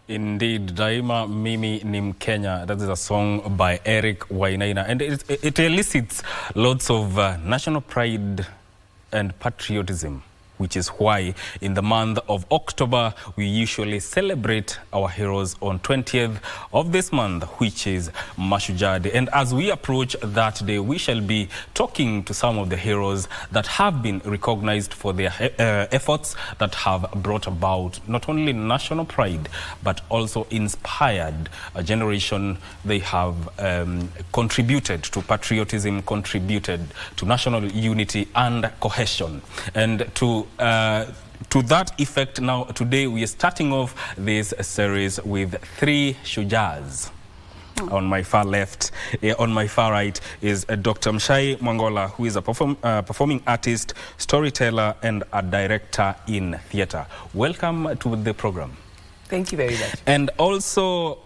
Indeed, Daima Mimi ni Mkenya. That is a song by Eric Wainaina, and it elicits lots of national pride and patriotism, which is why in the month of October we usually celebrate our heroes on 20th of this month, which is Mashujaa Day. And as we approach that day, we shall be talking to some of the heroes that have been recognized for their efforts that have brought about not only national pride but also inspired a generation. They have contributed to patriotism, contributed to national unity and cohesion. And to that effect, now today we are starting off this series with three Shujaas. On my far left, on my far right is Dr. Mshai Mwangola, who is a performing artist, storyteller and a director in theatre. Welcome to the program. Thank you very much. And also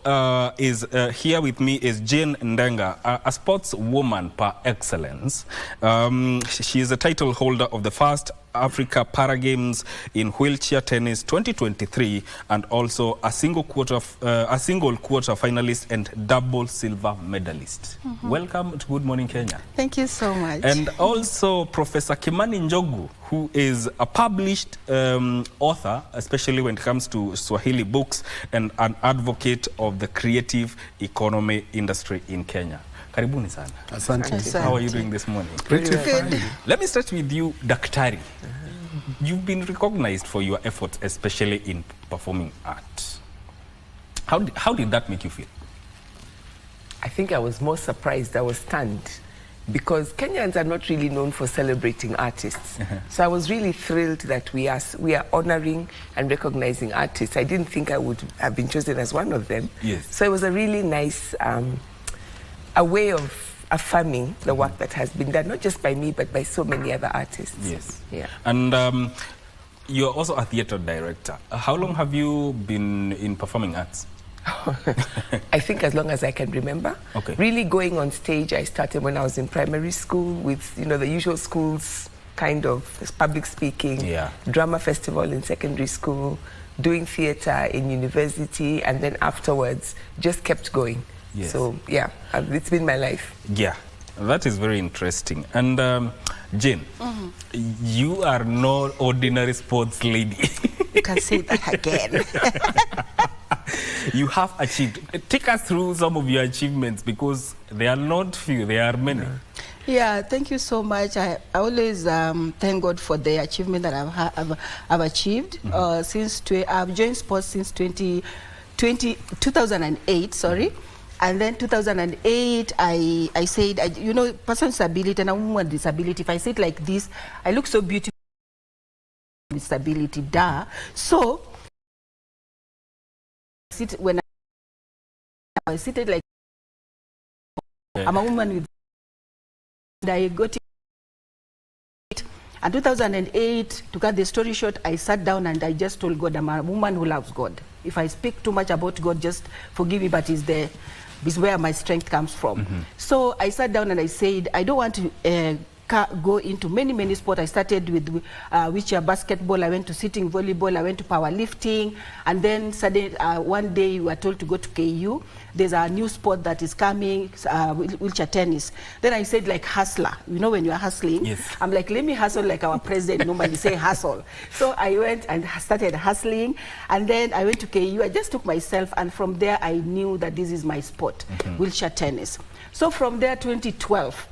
here with me is Jane Ndenga, a sportswoman par excellence. She is a title holder of the first Africa Para Games in wheelchair tennis 2023 and also a single quarter finalist and double silver medalist. Welcome to Good Morning Kenya. Thank you so much. And also Professor Kimani Njogu, who is a published author, especially when it comes to Swahili books, and an advocate of the creative economy industry in Kenya. Karibuni sana. Asante. How are you doing this morning? Pretty fine. Let me start with you, Daktari. You've been recognized for your efforts, especially in performing art. How did that make you feel? I think I was more surprised. I was stunned because Kenyans are not really known for celebrating artists. So I was really thrilled that we are honoring and recognizing artists. I didn't think I would have been chosen as one of them. Yes. So it was a really nice a way of affirming the work that has been done, not just by me, but by so many other artists. Yes. Yeah. And you're also a theatre director. How long have you been in performing arts? I think as long as I can remember. Okay. Really going on stage, I started when I was in primary school with, you know, the usual schools kind of public speaking, drama festival in secondary school, doing theatre in university, and then afterwards just kept going. Yes. So yeah, it's been my life. Yeah, that is very interesting. And Jane, you are no ordinary sports lady. You can say that again. You have achieved. Take us through some of your achievements, because they are not few, they are many. Yeah, thank you so much. I always thank God for the achievement that I've achieved. Since I've joined sports since 2008, sorry. And then 2008, I said, you know, person with disability and a woman with disability, if I say it like this, I look so beautiful with disability, duh. So, when I seated like, I'm a woman with, and I got it. And 2008, to cut the story short, I sat down and I just told God, I'm a woman who loves God. If I speak too much about God, just forgive me, but it's where my strength comes from. So I sat down and I said, I don't want to go into many sports. I started with wheelchair basketball, I went to sitting volleyball, I went to powerlifting, and then suddenly one day we were told to go to KU. There's a new sport that is coming, wheelchair tennis. Then I said, like hustler, you know, when you're hustling, yes. I'm like, let me hustle like our president normally say hustle. So I went and started hustling, and then I went to KU. I just took myself, and from there I knew that this is my sport, wheelchair tennis. So from there, 2012,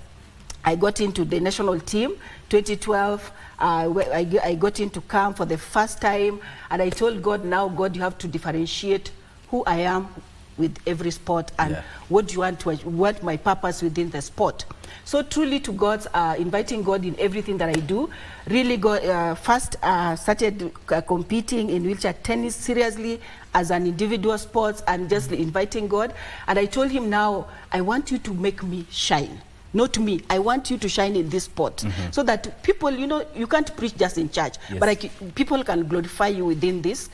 I got into the national team. 2012, I got into camp for the first time, and I told God, now God, you have to differentiate who I am with every sport and what do you want to, what my purpose within the sport. So truly to God's, inviting God in everything that I do. Really first started competing in wheelchair tennis seriously as an individual sport and just inviting God. And I told him, now I want you to make me shine. Not me. I want you to shine in this sport so that people, you know, you can't preach just in church, but people can glorify you within this,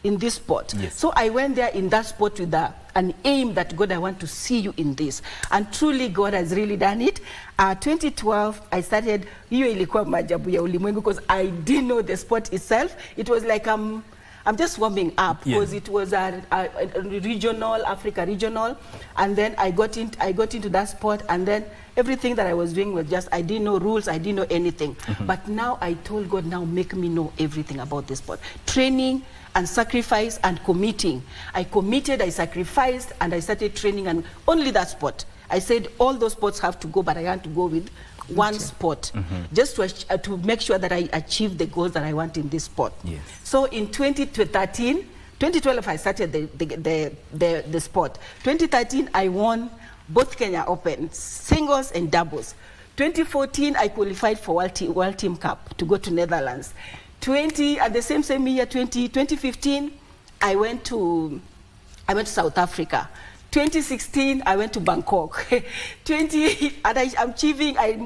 in this sport. Yes. So I went there in that sport with an aim that God, I want to see you in this. And truly God has really done it. 2012, I started, hiyo ilikuwa majabu ya ulimwengu because I didn't know the sport itself. It was like I'm just warming up because Yeah. it was a regional, Africa regional, and then I got into that sport, and then everything that I was doing was just, I didn't know rules, I didn't know anything. But now I told God, now make me know everything about this sport. Training and sacrifice and committing. I committed, I sacrificed, and I started training, and only that sport. I said all those sports have to go, but I want to go with one sport, just to make sure that I achieve the goals that I want in this sport. Yes. So in 2012 I started the sport. 2013 I won both Kenya Open, singles and doubles. 2014 I qualified for World Team Cup to go to Netherlands. At the same year, 2015, I went to South Africa. 2016, I went to Bangkok. I'm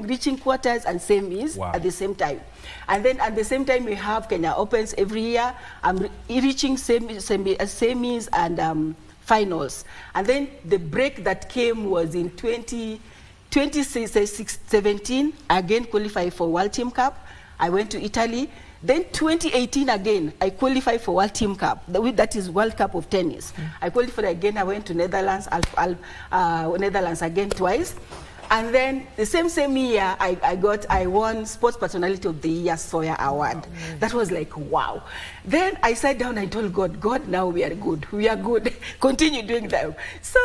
reaching quarters and semis at the same time. And then at the same time, we have Kenya Opens every year. I'm reaching semis and finals. And then the break that came was in 2017, I again qualified for World Team Cup. I went to Italy. Then 2018 again, I qualified for World Team Cup. That is World Cup of tennis. I qualified again. I went to Netherlands, Netherlands again twice. And then the same year, I won Sports Personality of the Year Sawyer Award. That was like, wow. Then I sat down and told God, God, now we are good. We are good. Continue doing that. So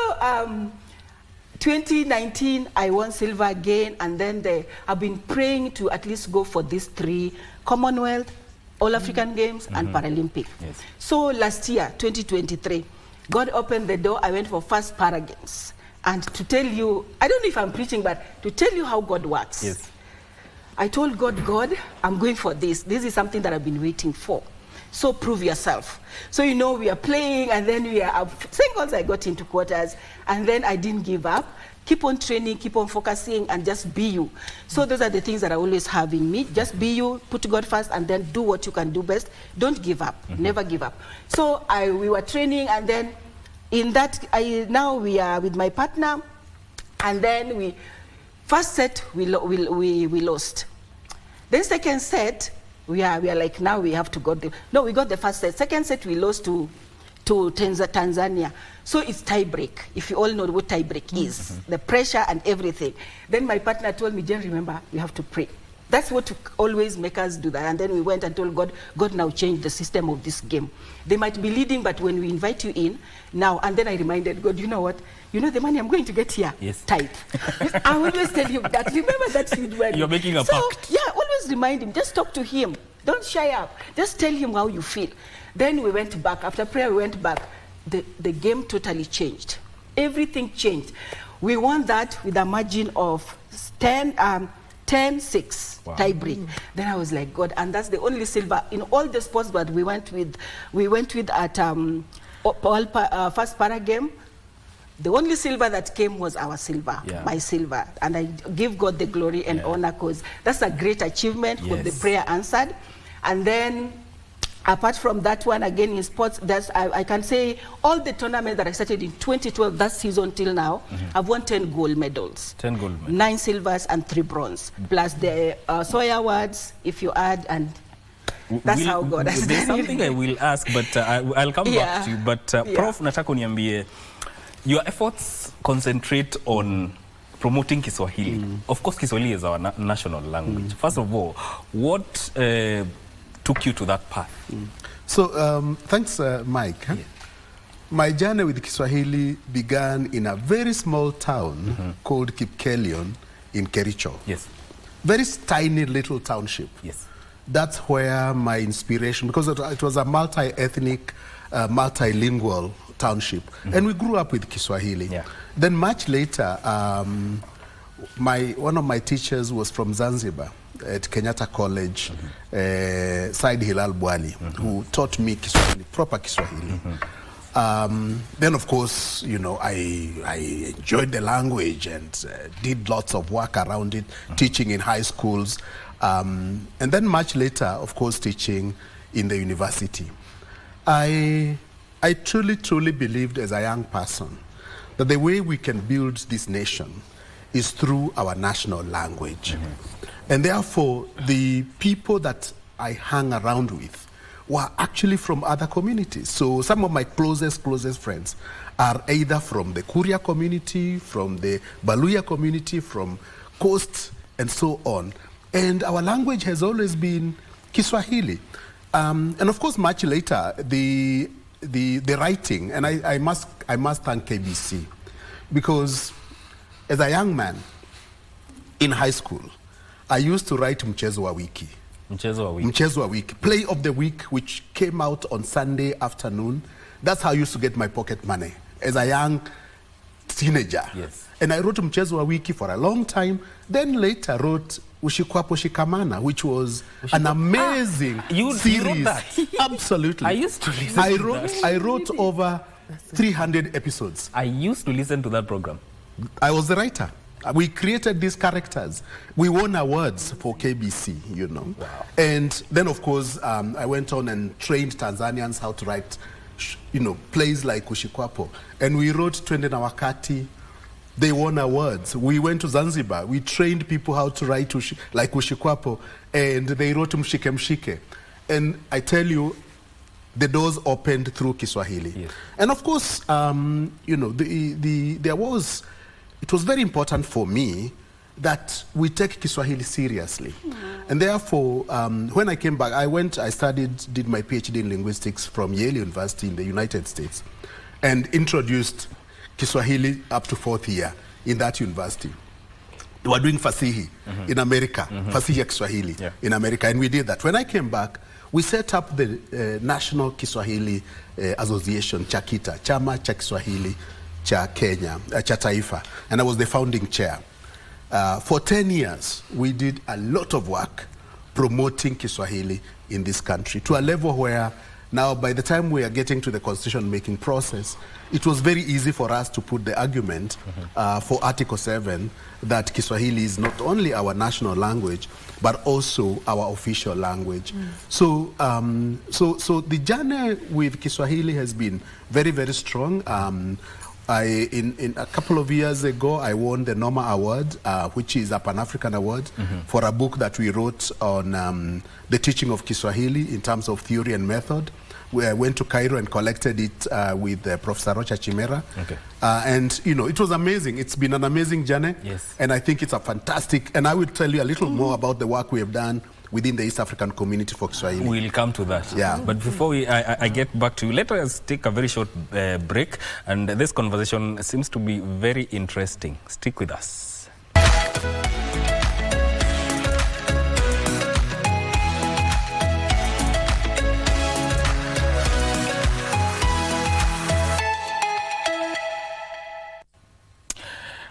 2019, I won silver again, and then I've been praying to at least go for these 3 Commonwealth, All African Games, and Paralympic. Yes. So last year, 2023, God opened the door. I went for first Para Games. And to tell you, I don't know if I'm preaching, but to tell you how God works. Yes. I told God, God, I'm going for this. This is something that I've been waiting for. So prove yourself. So, you know, we are playing, and then we are singles. I got into quarters, and then I didn't give up. Keep on training, keep on focusing, and just be you. So those are the things that I always have in me. Just be you, put God first, and then do what you can do best. Don't give up. Never give up. So we were training, and then in that, now we are with my partner, and then first set we lost. Then second set, we are like, now we have to go. No, we got the first set. Second set we lost to Tanzania. So it's tie break. If you all know what tie break is, the pressure and everything. Then my partner told me, Jen, remember, we have to pray. That's what always make us do that. And then we went and told God, God, now change the system of this game. They might be leading, but when we invite you in, now, and then I reminded God, you know what? You know the money I'm going to get here? Yes. Tithe. I always tell him that. Remember that seed money. You're making a pact. Yeah, always remind him. Just talk to him. Don't shy up. Just tell him how you feel. Then we went back. After prayer, we went back. The game totally changed. Everything changed. We won that with a margin of 10-6 tie break. Then I was like, God, and that's the only silver in all the sports that we went with at first Para game. The only silver that came was our silver, my silver. And I give God the glory and honor, because that's a great achievement, because the prayer answered. And then apart from that one, again in sports, I can say all the tournaments that I started in 2012, that season till now, I've won 10 gold medals. 10 gold medals. 9 silvers and 3 bronze. Plus the Sawyer Awards, if you add, and that's how God has done. There's something I will ask, but I'll come back to you. But Prof, nataka uniambie, your efforts concentrate on promoting Kiswahili. Of course, Kiswahili is our national language. First of all, what took you to that path? So, thanks, Mike. My journey with Kiswahili began in a very small town called Kipkelion in Kericho. Yes. Very tiny little township. Yes. That's where my inspiration, because it was a multi-ethnic, multilingual township. And we grew up with Kiswahili. Yeah. Then much later, one of my teachers was from Zanzibar at Kenyatta College, Said Hilal Bwali, who taught me Kiswahili, proper Kiswahili. Then, of course, you know, I enjoyed the language and did lots of work around it, teaching in high schools. And then much later, of course, teaching in the university. I truly, truly believed as a young person that the way we can build this nation is through our national language. And therefore, the people that I hang around with were actually from other communities. So some of my closest friends are either from the Kuria community, from the Baluya community, from Coast, and so on. And our language has always been Kiswahili. And of course, much later, the writing, and I must thank KBC, because as a young man in high school, I used to write Mchezo wa Wiki. Mchezo wa Wiki. Play of the Week, which came out on Sunday afternoon. That's how I used to get my pocket money as a young teenager. Yes. And I wrote Mchezo wa Wiki for a long time. Then later wrote Ushikwapo Shikamana, which was an amazing series. You wrote that? Absolutely. I used to listen to that. I wrote over 300 episodes. I used to listen to that program. I was the writer. We created these characters. We won awards for KBC, you know. Wow. And then, of course, I went on and trained Tanzanians how to write, plays like Ushikwapo. And we wrote Twende na Wakati. They won awards. We went to Zanzibar. We trained people how to write like Ushikwapo. And they wrote Mshike Mshike. And I tell you, the doors opened through Kiswahili. Yes. And of course, it was very important for me that we take Kiswahili seriously. And therefore, when I came back, did my PhD in linguistics from Yale University in the United States, and introduced Kiswahili up to 4th year in that university. We were doing Fasihi in America, Fasihi ya Kiswahili in America, and we did that. When I came back, we set up the National Kiswahili Association, CHAKITA, Chama cha Kiswahili cha Kenya, cha Taifa, and I was the founding chair. For 10 years, we did a lot of work promoting Kiswahili in this country to a level where now, by the time we are getting to the constitution-making process, it was very easy for us to put the argument for Article 7 that Kiswahili is not only our national language, but also our official language. So the journey with Kiswahili has been very, very strong. In a couple of years ago, I won the Noma Award, which is a Pan-African award, for a book that we wrote on the teaching of Kiswahili in terms of theory and method. I went to Cairo and collected it with Professor Rocha Chimera. Okay. And, it was amazing. It's been an amazing journey. Yes. And I think it's a fantastic, and I will tell you a little more about the work we have done within the East African community for Kiswahili. We'll come to that. Yeah. But before I get back to you, let us take a very short break. And this conversation seems to be very interesting. Stick with us.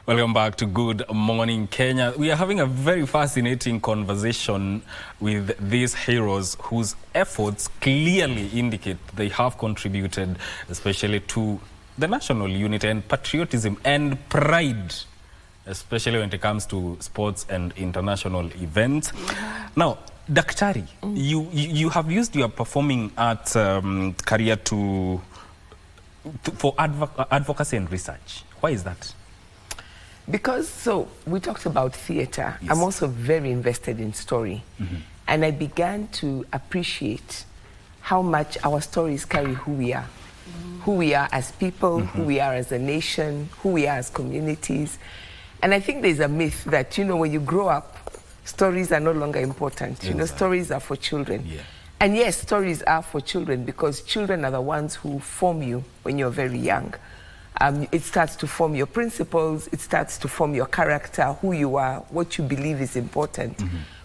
Welcome back to Good Morning Kenya. We are having a very fascinating conversation with these heroes whose efforts clearly indicate they have contributed especially to the national unity and patriotism and pride, especially when it comes to sports and international events. Now, Daktari, you have used your performing arts career for advocacy and research. Why is that? Because, we talked about theater. Yes. I'm also very invested in story. And I began to appreciate how much our stories carry who we are. Who we are as people, who we are as a nation, who we are as communities. And I think there's a myth that, when you grow up, stories are no longer important. Exactly. Stories are for children. Yeah. And yes, stories are for children because children are the ones who form you when you're very young. It starts to form your principles, it starts to form your character, who you are, what you believe is important.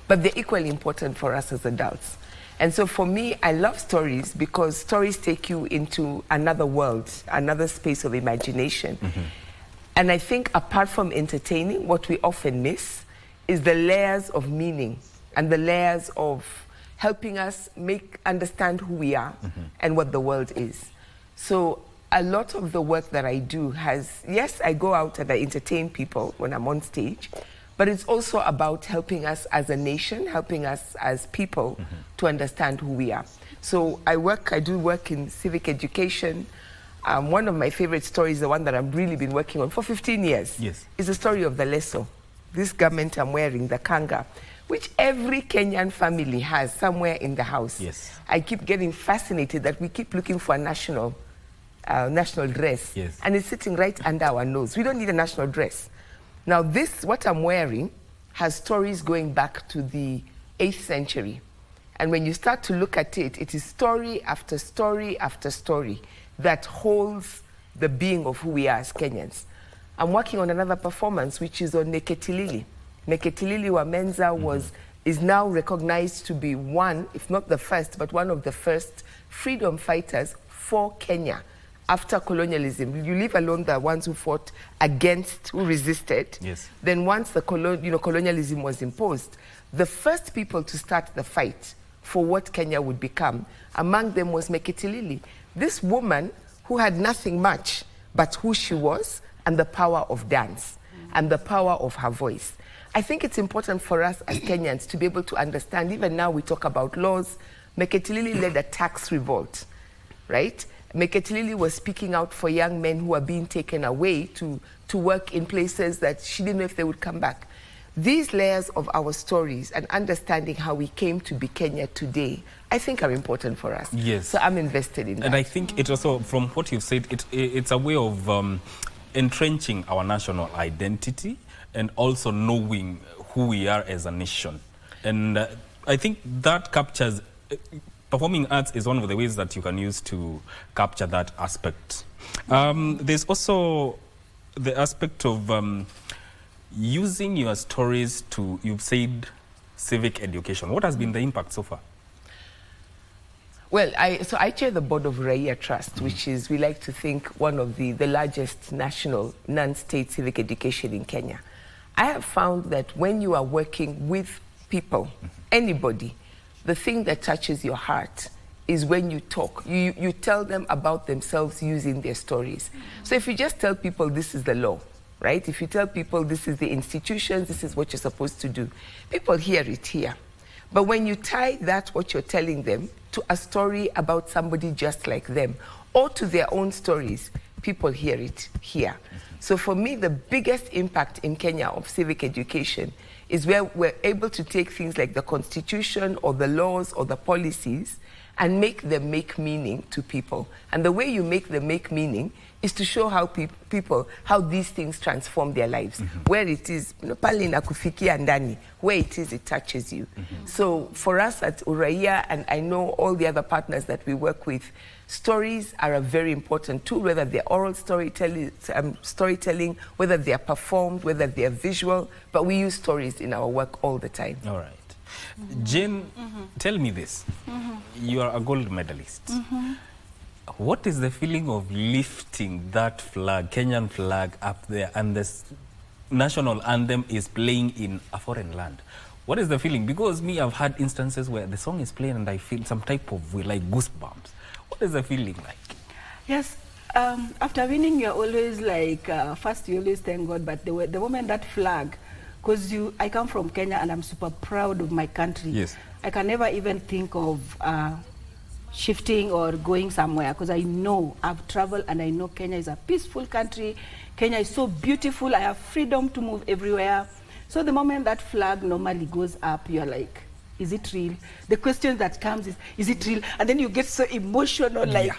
But they're equally important for us as adults. And so for me, I love stories because stories take you into another world, another space of imagination. And I think apart from entertaining, what we often miss is the layers of meaning and the layers of helping us understand who we are and what the world is. So a lot of the work that I do yes, I go out and I entertain people when I'm on stage, but it's also about helping us as a nation, helping us as people to understand who we are. So I do work in civic education. One of my favorite stories, the one that I've really been working on for 15 years, Yes. is the story of the Leso. This garment I'm wearing, the kanga, which every Kenyan family has somewhere in the house. Yes. I keep getting fascinated that we keep looking for a national dress. Yes. And it's sitting right under our nose. We don't need a national dress. Now this, what I'm wearing, has stories going back to the 8th century. And when you start to look at it, it is story after story after story that holds the being of who we are as Kenyans. I'm working on another performance, which is on Neketilili. Neketilili Wamenza is now recognized to be one, if not the first, but one of the first freedom fighters for Kenya after colonialism. You leave alone the ones who fought against, who resisted. Yes. Then once the colonialism was imposed, the first people to start the fight for what Kenya would become, among them was Neketilili. This woman who had nothing much but who she was and the power of dance and the power of her voice. I think it's important for us as Kenyans to be able to understand, even now we talk about laws, Neketilili led a tax revolt, right? Neketilili was speaking out for young men who were being taken away to work in places that she didn't know if they would come back. These layers of our stories and understanding how we came to be Kenya today, I think are important for us. Yes. So I'm invested in that. And I think it also, from what you've said, it's a way of entrenching our national identity and also knowing who we are as a nation. And I think that captures, performing arts is one of the ways that you can use to capture that aspect. There's also the aspect of using your stories to, you've said, civic education. What has been the impact so far? Well, I chair the board of Raia Trust, which is, we like to think, one of the largest national non-state civic education in Kenya. I have found that when you are working with people, anybody, the thing that touches your heart is when you talk. You tell them about themselves using their stories. So if you just tell people this is the law, right? If you tell people this is the institutions, this is what you're supposed to do, people hear it here. But when you tie that, what you're telling them, to a story about somebody just like them, or to their own stories, people hear it here. So for me, the biggest impact in Kenya of civic education is where we're able to take things like the constitution or the laws or the policies and make them make meaning to people. And the way you make them make meaning is to show how people, how these things transform their lives. Where it is, pale na kufikia ndani, where it is, it touches you. So for us at Uraia, and I know all the other partners that we work with, stories are a very important tool, whether they're oral storytelling, whether they're performed, whether they're visual, but we use stories in our work all the time. All right. Jane, tell me this. You are a gold medalist. What is the feeling of lifting that flag, Kenyan flag, up there, and the national anthem is playing in a foreign land? What is the feeling? Because me, I've had instances where the song is playing and I feel some type of like goosebumps. What is the feeling like? Yes, after winning, you're always like, first you always thank God, but the moment that flag, because I come from Kenya and I'm super proud of my country. Yes. I can never even think of shifting or going somewhere, because I know I've traveled and I know Kenya is a peaceful country. Kenya is so beautiful. I have freedom to move everywhere. So the moment that flag normally goes up, you're like, is it real? The question that comes is it real? And then you get so emotional, like,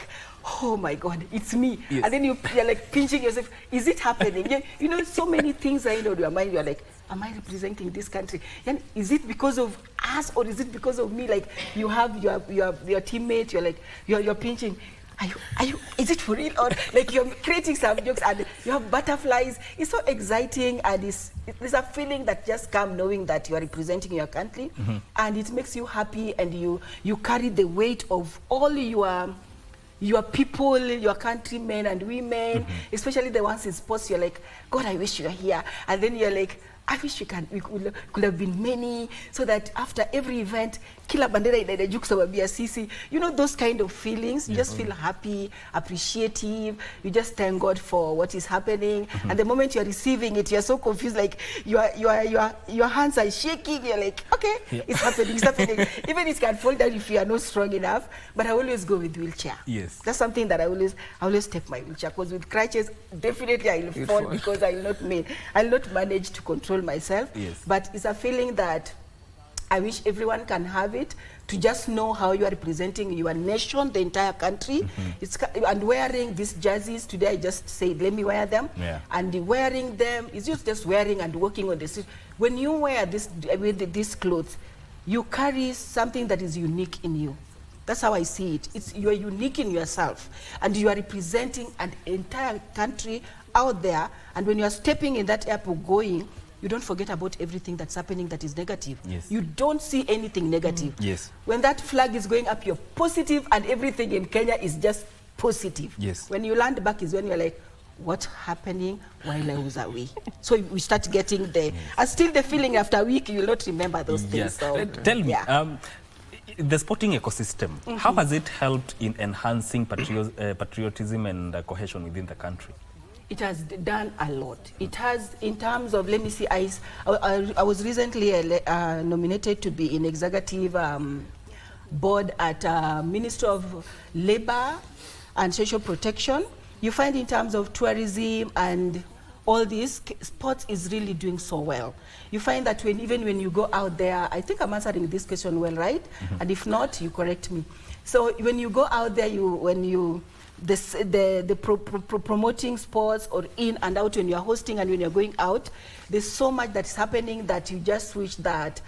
oh my God, it's me. Yes. And then you're like pinching yourself, is it happening? You know, so many things are in your mind. You're like, am I representing this country? And is it because of us or is it because of me? Like you have your teammate, you're like, you're pinching. Is it for real? Or like you're creating some jokes and you have butterflies. It's so exciting, and there's a feeling that just comes knowing that you are representing your country, and it makes you happy, and you carry the weight of all your people, your countrymen and women, especially the ones in sports. You're like, God, I wish you were here. And then you're like, I wish we could have been many, so that after every event, kila bandera inajuka sababu ya sisi. You know, those kind of feelings. You just feel happy, appreciative. You just thank God for what is happening. And the moment you're receiving it, you're so confused, like your hands are shaking. You're like, okay, it's happening, it's happening. Even it can fall down if you are not strong enough. But I always go with wheelchair. Yes. That's something that I always take my wheelchair, because with crutches, definitely I will fall because I will not manage to control myself. Yes. But it's a feeling that I wish everyone can have it, to just know how you are representing your nation, the entire country. And wearing these jerseys today, I just said, let me wear them. Yeah. And wearing them is just wearing and walking on the street. When you wear these clothes, you carry something that is unique in you. That's how I see it. You are unique in yourself, and you are representing an entire country out there. And when you are stepping in that airport going, you don't forget about everything that's happening that is negative. Yes. You don't see anything negative. Yes. When that flag is going up, you're positive, and everything in Kenya is just positive. Yes. When you land back is when you're like, what's happening while I was away? So we start getting there. And still the feeling after a week, you will not remember those things. Yes. So, Tell me, yeah. the sporting ecosystem, how has it helped in enhancing patriotism and cohesion within the country? It has done a lot. It has, in terms of, let me see, I was recently nominated to be in executive board at Ministry of Labor and Social Protection. You find in terms of tourism and all this, sports is really doing so well. You find that even when you go out there, I think I'm answering this question well, right? And if not, you correct me. So when you go out there, promoting sports or in and out, when you're hosting and when you're going out, there's so much that's happening that you just wish that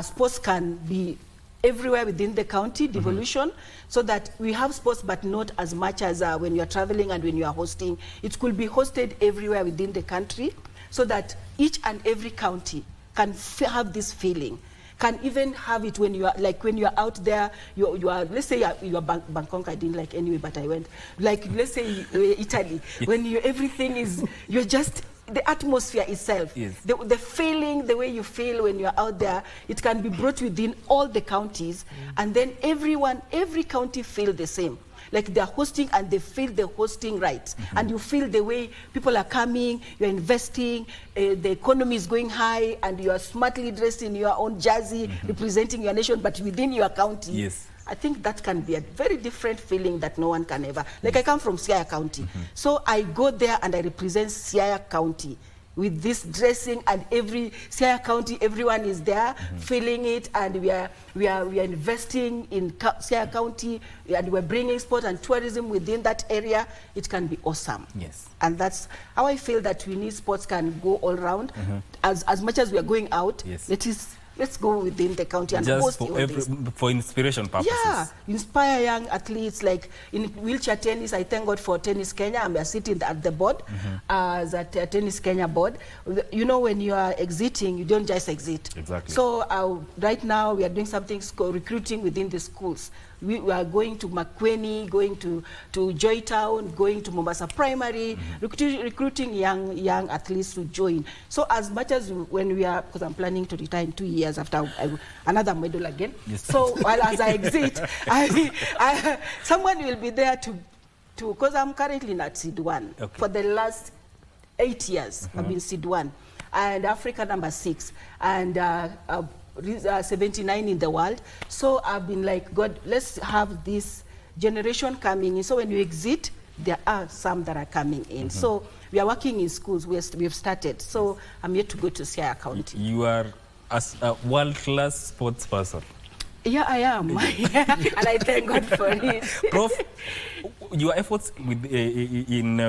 sports can be everywhere within the county, devolution, so that we have sports but not as much as when you're traveling and when you are hosting. It could be hosted everywhere within the country, so that each and every county can have this feeling. Can even have it when you are, like when you are out there, you are, let's say you are Bangkok, I didn't like anyway, but I went. Like, let's say Italy, when everything is, you're just, the atmosphere itself, yes. the feeling, the way you feel when you're out there, it can be brought within all the counties, and then every county feel the same. Like they're hosting and they feel the hosting rights. And you feel the way people are coming, you're investing, the economy is going high, and you are smartly dressed in your own jersey, representing your nation, but within your county. Yes. I think that can be a very different feeling that no one can ever. Like I come from Siaya County. So I go there and I represent Siaya County with this dressing, and every Siaya County, everyone is there feeling it, and we are investing in Siaya County, and we're bringing sport and tourism within that area. It can be awesome. Yes. And that's how I feel that we need sports can go all around. As much as we are going out, yes. Let's go within the county and just host for inspiration purposes. Yeah, inspire young athletes. Like in wheelchair tennis, I thank God for Tennis Kenya. I'm sitting at the board as a Tennis Kenya board. You know, when you are exiting, you don't just exit. Exactly. So right now we are doing something recruiting within the schools. We are going to Makueni, going to Joytown, going to Mombasa Primary, recruiting young athletes to join. So as much as when we are, because I'm planning to retire in 2 years after another medal again. Yes. So while as I exit, someone will be there to because I'm currently at Seed 1. Okay. For the last 8 years, I've been Seed 1 and Africa number 6 and 79 in the world. So I've been like, God, let's have this generation coming in. So when you exit, there are some that are coming in. So we are working in schools. We've started. So I'm yet to go to Siaya County. You are a world-class sports person. Yeah, I am. And I thank God for it. Prof, your efforts in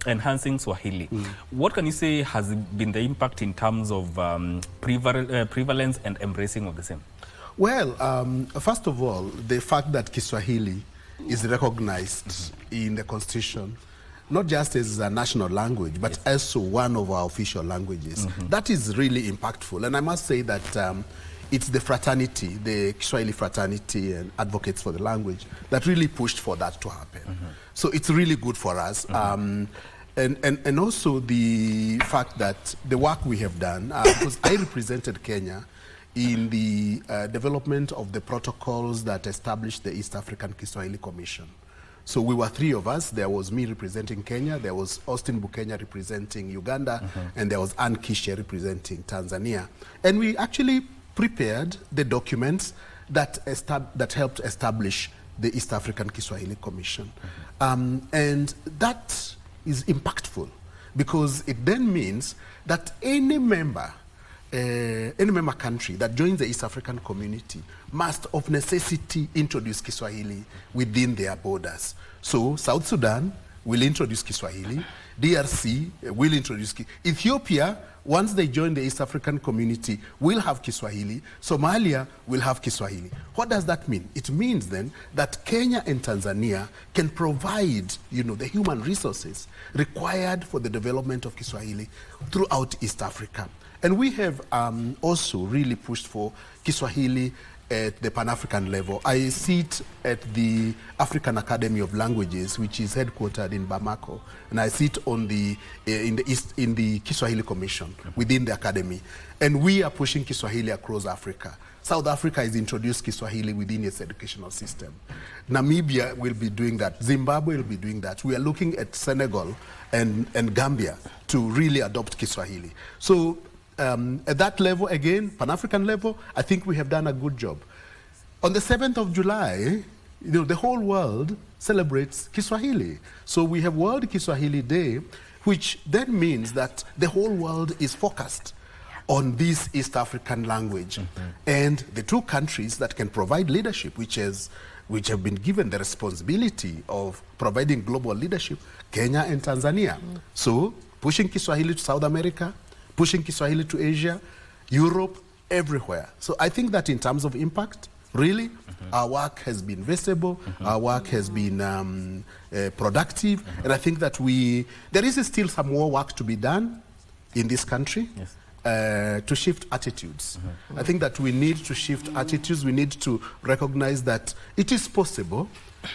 enhancing Swahili, what can you say has been the impact in terms of prevalence and embracing of the same? Well, first of all, the fact that Kiswahili is recognized in the Constitution, not just as a national language, but also one of our official languages. That is really impactful. And I must say that it's the fraternity, the Kiswahili fraternity and advocates for the language that really pushed for that to happen. So it's really good for us. And also the fact that the work we have done, because I represented Kenya in the development of the protocols that established the East African Kiswahili Commission. So we were 3 of us. There was me representing Kenya, there was Austin Bukenya representing Uganda, and there was Ann Kishe representing Tanzania. And we actually prepared the documents that helped establish the East African Kiswahili Commission. And that is impactful because it then means that any member any member country that joins the East African community must of necessity introduce Kiswahili within their borders. So South Sudan will introduce Kiswahili, DRC will introduce Ethiopia, once they join the East African community, will have Kiswahili. Somalia will have Kiswahili. What does that mean? It means then that Kenya and Tanzania can provide, the human resources required for the development of Kiswahili throughout East Africa. And we have also really pushed for Kiswahili at the Pan-African level. I sit at the African Academy of Languages, which is headquartered in Bamako, and I sit on the in the Kiswahili Commission within the academy, and we are pushing Kiswahili across Africa. South Africa has introduced Kiswahili within its educational system. Namibia will be doing that. Zimbabwe will be doing that. We are looking at Senegal and Gambia to really adopt Kiswahili. So at that level, again, Pan-African level, I think we have done a good job. On the 7th of July, the whole world celebrates Kiswahili. So we have World Kiswahili Day, which then means that the whole world is focused on this East African language. And the two countries that can provide leadership, which have been given the responsibility of providing global leadership, Kenya and Tanzania. So pushing Kiswahili to South America, pushing Kiswahili to Asia, Europe, everywhere. So I think that in terms of impact, really, our work has been visible, our work has been productive, and I think that there is still some more work to be done in this country. Yes. To shift attitudes. I think that we need to shift attitudes. We need to recognize that it is possible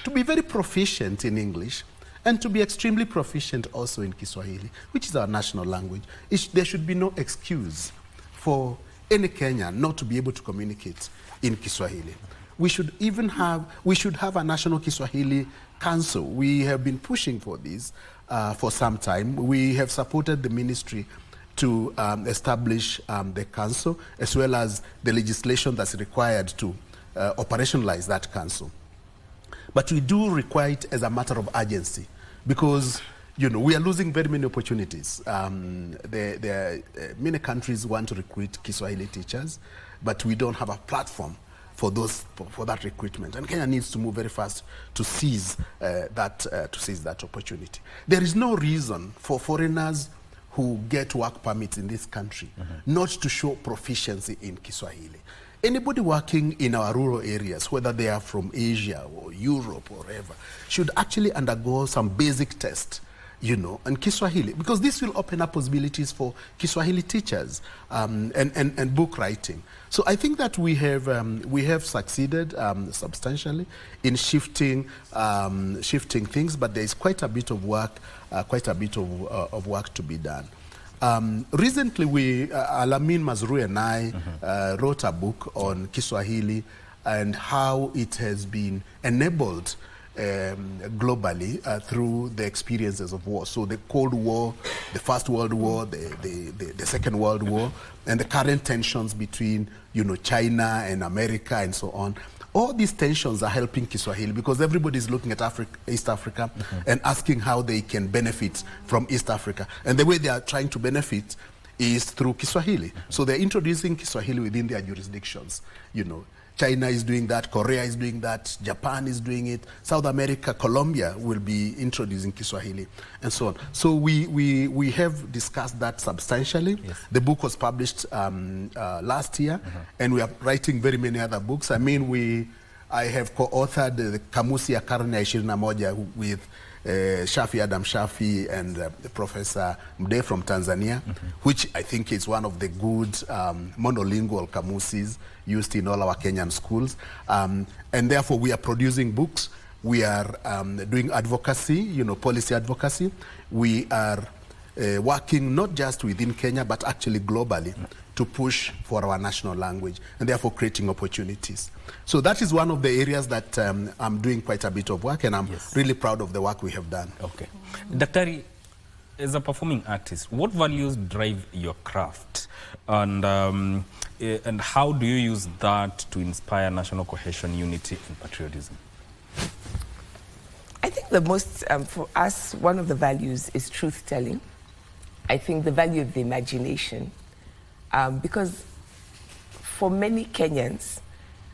to be very proficient in English and to be extremely proficient also in Kiswahili, which is our national language. There should be no excuse for any Kenyan not to be able to communicate in Kiswahili. We should have a national Kiswahili council. We have been pushing for this for some time. We have supported the ministry to establish the council, as well as the legislation that's required to operationalize that council. But we do require it as a matter of urgency, because we are losing very many opportunities. Many countries want to recruit Kiswahili teachers, but we don't have a platform for that recruitment. And Kenya needs to move very fast to seize that opportunity. There is no reason for foreigners who get work permits in this country not to show proficiency in Kiswahili. Anybody working in our rural areas, whether they are from Asia or Europe or wherever, should actually undergo some basic test, and Kiswahili, because this will open up possibilities for Kiswahili teachers and book writing. So I think that we have succeeded substantially in shifting things, but there is quite a bit of work to be done. Recently, Alamin Mazrui and I wrote a book on Kiswahili and how it has been enabled globally through the experiences of war. So the Cold War, the First World War, the Second World War, and the current tensions between China and America and so on. All these tensions are helping Kiswahili because everybody is looking at East Africa and asking how they can benefit from East Africa. And the way they are trying to benefit is through Kiswahili. So they're introducing Kiswahili within their jurisdictions. China is doing that, Korea is doing that, Japan is doing it, South America, Colombia will be introducing Kiswahili, and so on. So we have discussed that substantially. Yes. The book was published last year, and we are writing very many other books. I mean, I have co-authored the Kamusi ya Karne ya 21 with Shafi Adam Shafi and Professor Mde from Tanzania, which I think is one of the good monolingual kamusis used in all our Kenyan schools. And therefore we are producing books. We are doing advocacy, policy advocacy. We are working not just within Kenya, but actually globally to push for our national language and therefore creating opportunities. So that is one of the areas that I'm doing quite a bit of work, and I'm really proud of the work we have done. Okay. Daktari, as a performing artist, what values drive your craft? And how do you use that to inspire national cohesion, unity, and patriotism? I think the most, for us, one of the values is truth-telling. I think the value of the imagination because for many Kenyans,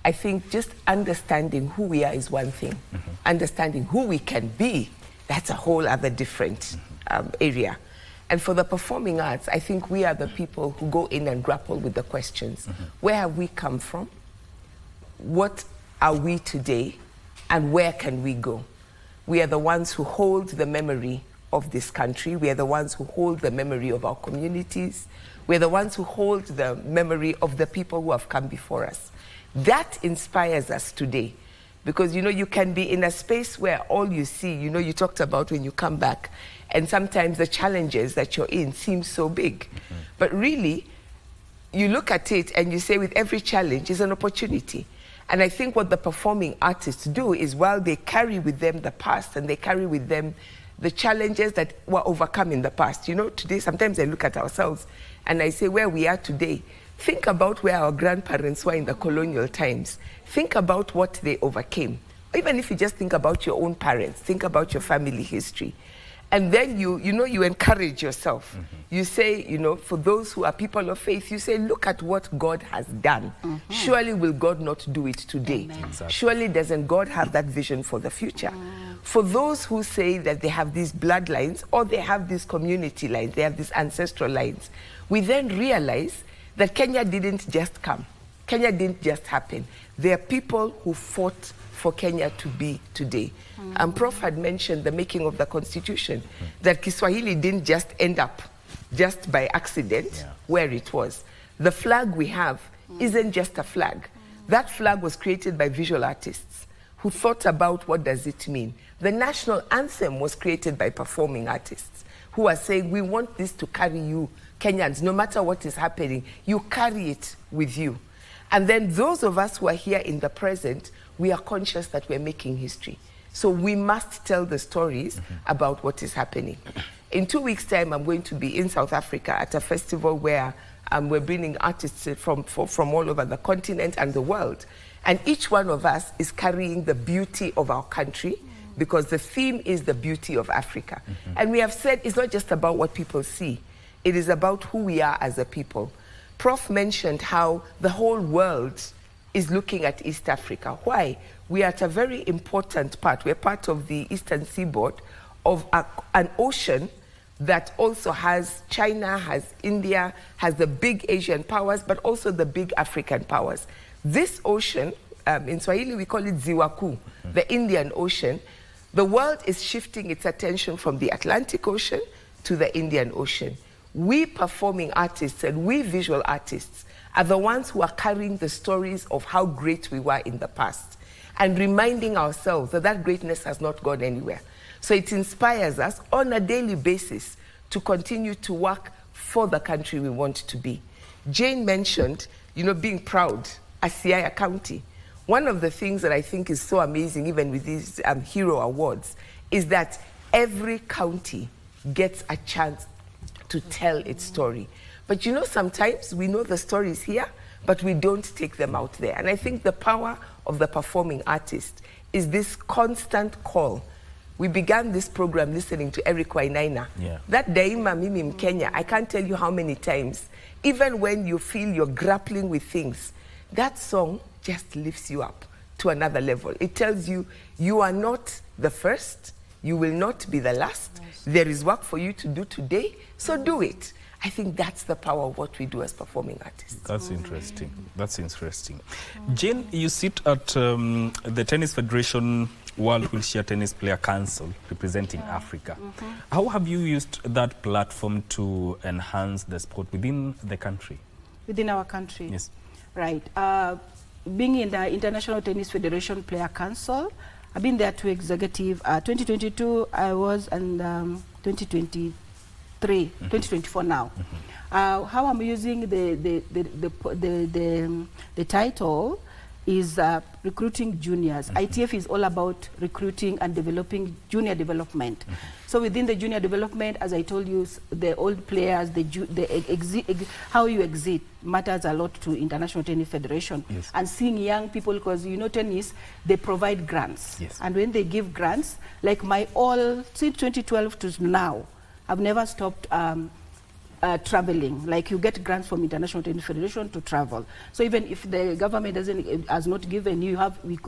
I think just understanding who we are is one thing. Understanding who we can be, that's a whole other different area. And for the performing arts, I think we are the people who go in and grapple with the questions. Where have we come from? What are we today? And where can we go? We are the ones who hold the memory of this country. We are the ones who hold the memory of our communities. We're the ones who hold the memory of the people who have come before us. That inspires us today. Because, you know, you can be in a space where all you see, you know, you talked about when you come back, and sometimes the challenges that you're in seem so big. But really, you look at it and you say with every challenge is an opportunity. And I think what the performing artists do is while they carry with them the past and they carry with them the challenges that were overcome in the past. You know, today, sometimes I look at ourselves and I say where we are today. Think about where our grandparents were in the colonial times. Think about what they overcame. Even if you just think about your own parents, think about your family history. And then you encourage yourself. You say, you know, for those who are people of faith, you say, look at what God has done. Surely will God not do it today? Exactly. Surely doesn't God have that vision for the future? For those who say that they have these bloodlines or they have these community lines, they have these ancestral lines, we then realize that Kenya didn't just come. Kenya didn't just happen. There are people who fought for Kenya to be today. Prof had mentioned the making of the Constitution, that Kiswahili didn't just end up just by accident where it was. The flag we have isn't just a flag. That flag was created by visual artists who thought about what does it mean. The national anthem was created by performing artists who are saying, we want this to carry you, Kenyans, no matter what is happening, you carry it with you. And then those of us who are here in the present, we are conscious that we're making history. So we must tell the stories about what is happening. In 2 weeks' time, I'm going to be in South Africa at a festival where we're bringing artists from all over the continent and the world. And each one of us is carrying the beauty of our country, because the theme is the beauty of Africa. And we have said it's not just about what people see. It is about who we are as a people. Prof mentioned how the whole world is looking at East Africa. Why? We are at a very important part. We're part of the eastern seaboard of an ocean that also has China, has India, has the big Asian powers, but also the big African powers. This ocean, in Swahili we call it Ziwa Kuu, the Indian Ocean. The world is shifting its attention from the Atlantic Ocean to the Indian Ocean. We performing artists and we visual artists are the ones who are carrying the stories of how great we were in the past and reminding ourselves that that greatness has not gone anywhere. So it inspires us on a daily basis to continue to work for the country we want to be. Jane mentioned, you know, being proud as Siaya County. One of the things that I think is so amazing, even with these hero awards, is that every county gets a chance to tell its story. But you know, sometimes we know the stories here, but we don't take them out there. And I think the power of the performing artist is this constant call. We began this program listening to Eric Wainaina. That Daima Mimi Mkenya, I can't tell you how many times, even when you feel you're grappling with things, that song just lifts you up to another level. It tells you, you are not the first, you will not be the last. There is work for you to do today, so do it. I think that's the power of what we do as performing artists. That's interesting. That's interesting. Jane, you sit at the Tennis Federation World Wheelchair Tennis Player Council representing Africa. How have you used that platform to enhance the sport within the country? Within our country? Yes. Right. Being in the International Tennis Federation Player Council, I've been there to executive. 2022 I was, and 2023, 2024 now. How I'm using the title is recruiting juniors. ITF is all about recruiting and developing junior development. So within the junior development, as I told you, the old players, how you exit matters a lot to International Tennis Federation. And seeing young people, because you know tennis, they provide grants. And when they give grants, like my all, since 2012 to now, I've never stopped traveling, like you get grants from International Tennis Federation to travel. So even if the government has not given you,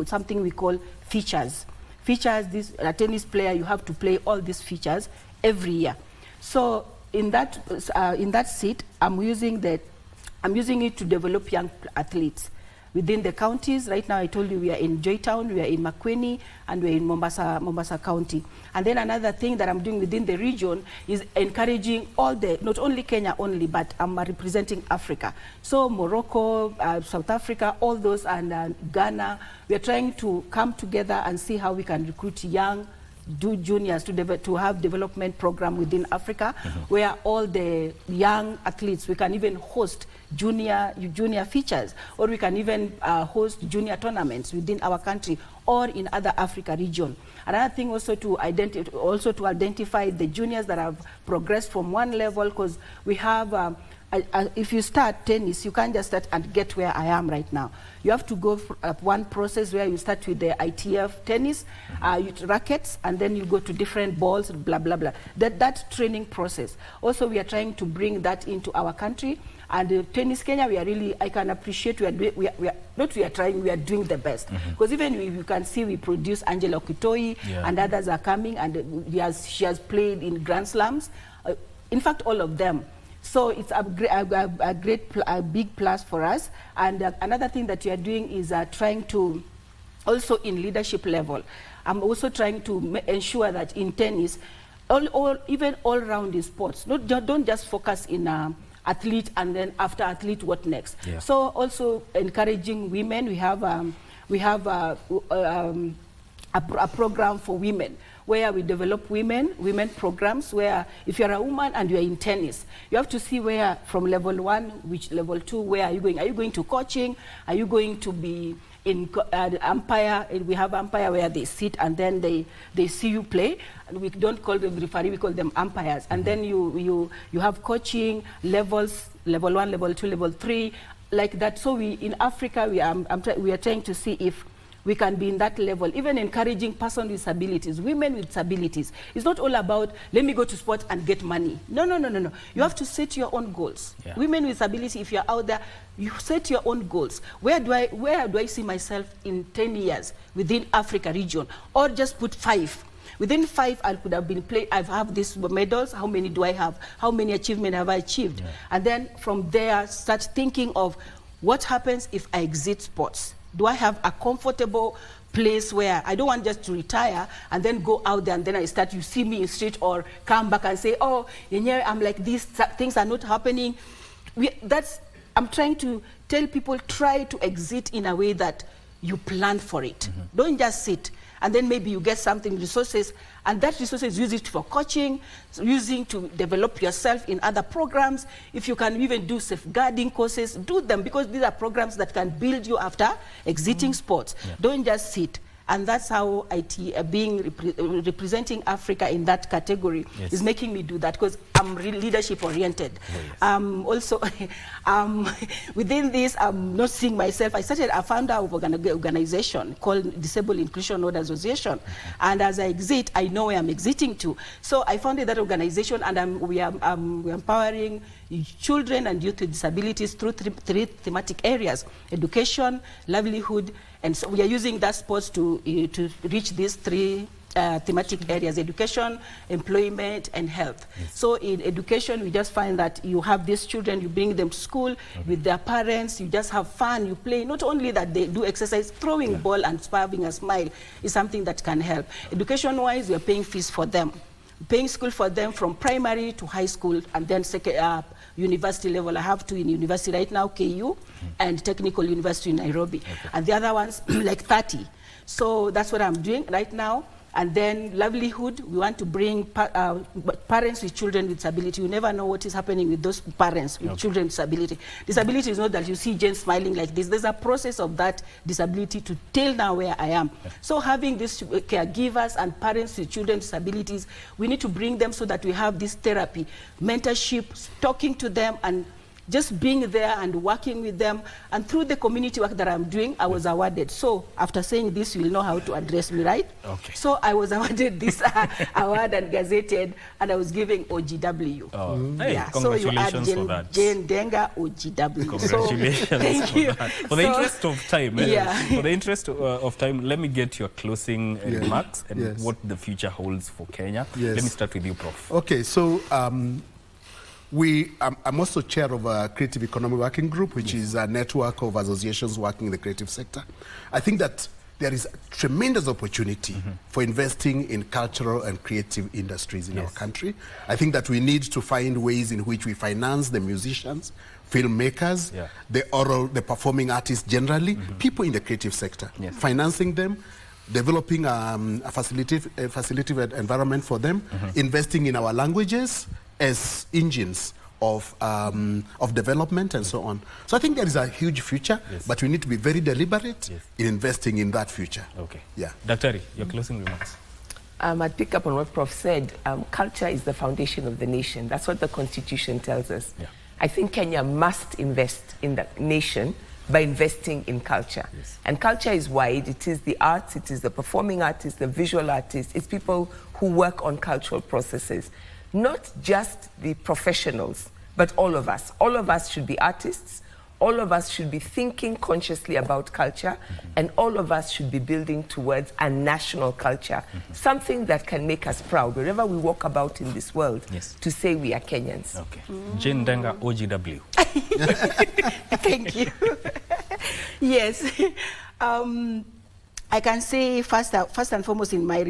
something we call features. Features, a tennis player, you have to play all these features every year. So in that seat, I'm using it to develop young athletes within the counties. Right now, I told you we are in Joytown, we are in Makueni, and we're in Mombasa County. And then another thing that I'm doing within the region is encouraging not only Kenya only, but I'm representing Africa. So Morocco, South Africa, all those, and Ghana, we are trying to come together and see how we can recruit young juniors to have development program within Africa, where all the young athletes, we can even host junior features, or we can even host junior tournaments within our country or in other Africa region. Another thing also to identify the juniors that have progressed from one level, because we have if you start tennis, you can't just start and get where I am right now. You have to go one process where you start with the ITF tennis, rackets, and then you go to different balls, blah, blah, blah. That training process. Also, we are trying to bring that into our country. And Tennis Kenya, we are really, I can appreciate, we are doing the best. Because even you can see we produce Angela Okitoi, and others are coming, and she has played in Grand Slams. In fact, all of them. So it's a big plus for us. And another thing that we are doing is trying to, also in leadership level, I'm also trying to ensure that in tennis, even all round in sports, don't just focus in athlete and then after athlete, what next? Yeah. So also encouraging women, we have a program for women, where we develop women programs, where if you're a woman and you're in tennis, you have to see where from level 1, which level 2, where are you going? Are you going to coaching? Are you going to be in umpire? We have umpire where they sit and then they see you play. And we don't call them referee, we call them umpires. And then you have coaching levels, level 1, level 2, level 3, like that. So in Africa, we are trying to see if we can be in that level, even encouraging persons with disabilities, women with disabilities. It's not all about, let me go to sport and get money. No. You have to set your own goals. Yeah. Women with disability, if you're out there, you set your own goals. Where do I see myself in 10 years within Africa region? Or just put 5. Within 5, I could have been played. I have these medals. How many do I have? How many achievements have I achieved? Yeah. And then from there, start thinking of what happens if I exit sports. Do I have a comfortable place where I don't want just to retire and then go out there and then you see me in the street or come back and say, oh, I'm like this, things are not happening. I'm trying to tell people, try to exit in a way that you plan for it. Don't just sit. And then maybe you get something, resources, and that resources use it for coaching, using to develop yourself in other programs. If you can even do safeguarding courses, do them, because these are programs that can build you after exiting sports. Yeah. Don't just sit. And that's how representing Africa in that category is making me do that, because I'm really leadership oriented. Also, within this, I'm not seeing myself. I found out an organization called Disabled Inclusion Road Association. And as I exit, I know where I'm exiting to. So I founded that organization, and we're empowering children and youth with disabilities through three thematic areas: education, livelihood, and so we are using that sports to reach these 3 thematic areas: education, employment, and health. Yes. So in education, we just find that you have these children, you bring them to school with their parents, you just have fun, you play. Not only that they do exercise, throwing ball and having a smile is something that can help. Education-wise, we are paying fees for them. Paying school for them from primary to high school, and then university level. I have 2 in university right now, KU, and Technical University in Nairobi. And the other ones, like 30. So that's what I'm doing right now. And then livelihood, we want to bring parents with children with disability. You never know what is happening with those parents with children with disability. Disability is not that you see Jane smiling like this. There's a process of that disability to tell now where I am. So having these caregivers and parents with children with disabilities, we need to bring them so that we have this therapy, mentorship, talking to them and just being there and working with them, and through the community work that I'm doing, I was awarded. So after saying this, you will know how to address me, right? Okay. So I was awarded this award and gazetted, and I was giving OGW. Oh. Hey, Yeah. congratulations So for that. Jane Denga OGW. Congratulations Thank for you. that. For the interest of time, Yeah. for the interest of time, let me get your closing remarks and Yes. what the future holds for Kenya. Yes. Let me start with you, Prof. Okay, so I'm also chair of a creative economy working group, which is a network of associations working in the creative sector. I think that there is a tremendous opportunity for investing in cultural and creative industries in our country. I think that we need to find ways in which we finance the musicians, filmmakers, the performing artists generally, people in the creative sector, financing them, developing a facilitative environment for them, investing in our languages as engines of development and so on. So I think there is a huge future, but we need to be very deliberate in investing in that future. Okay. Yeah. Daktari, your closing remarks. I'd pick up on what Prof said. Culture is the foundation of the nation. That's what the Constitution tells us. Yeah. I think Kenya must invest in the nation by investing in culture. And culture is wide. It is the arts, it is the performing artists, the visual artists. It's people who work on cultural processes. Not just the professionals, but all of us. All of us should be artists. All of us should be thinking consciously about culture, and all of us should be building towards a national culture, something that can make us proud wherever we walk about in this world, to say we are Kenyans. Okay. Jane Denga, OGW. Thank you. Yes. I can say first and foremost in my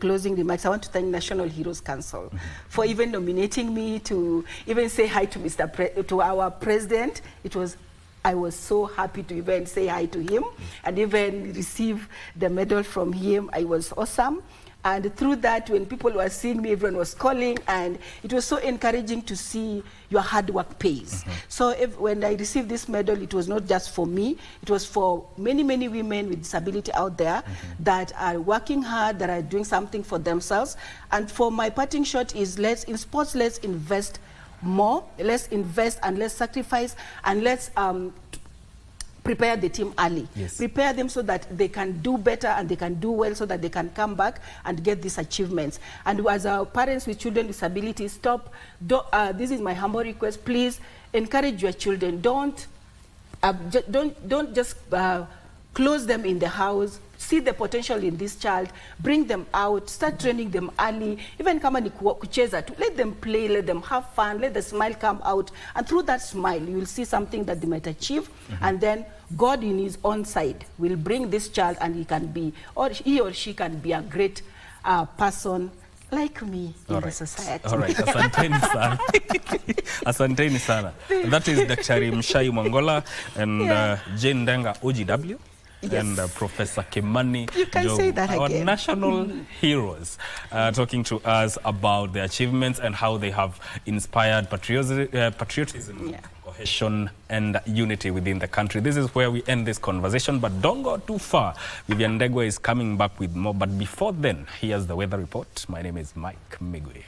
closing remarks, I want to thank National Heroes Council for even nominating me to even say hi to to our president. I was so happy to even say hi to him and even receive the medal from him. It was awesome. And through that, when people were seeing me, everyone was calling, and it was so encouraging to see your hard work pays. So when I received this medal, it was not just for me, it was for many, many women with disability out there that are working hard, that are doing something for themselves. And for my parting shot is, in sports, let's invest more, let's invest and let's sacrifice, and let's prepare the team early. Prepare them so that they can do better and they can do well, so that they can come back and get these achievements. And as our parents with children with disabilities, this is my humble request, please encourage your children. Don't just close them in the house. See the potential in this child, bring them out, start training them early. Even kama ni kucheza tu, let them play, let them have fun, let the smile come out. And through that smile, you will see something that they might achieve. And then God in his own side will bring this child, and he or she can be a great person like me in the society. All right. Asanteni sana. Asanteni sana. That is Daktari Mshai Mwangola and Jane Denga, OGW. And Professor Kimani, you can say that our again. national heroes, talking to us about their achievements and how they have inspired patriotism, cohesion, and unity within the country. This is where we end this conversation, but don't go too far. Vivian Ndegwa is coming back with more, but before then, here's the weather report. My name is Mike Migwe.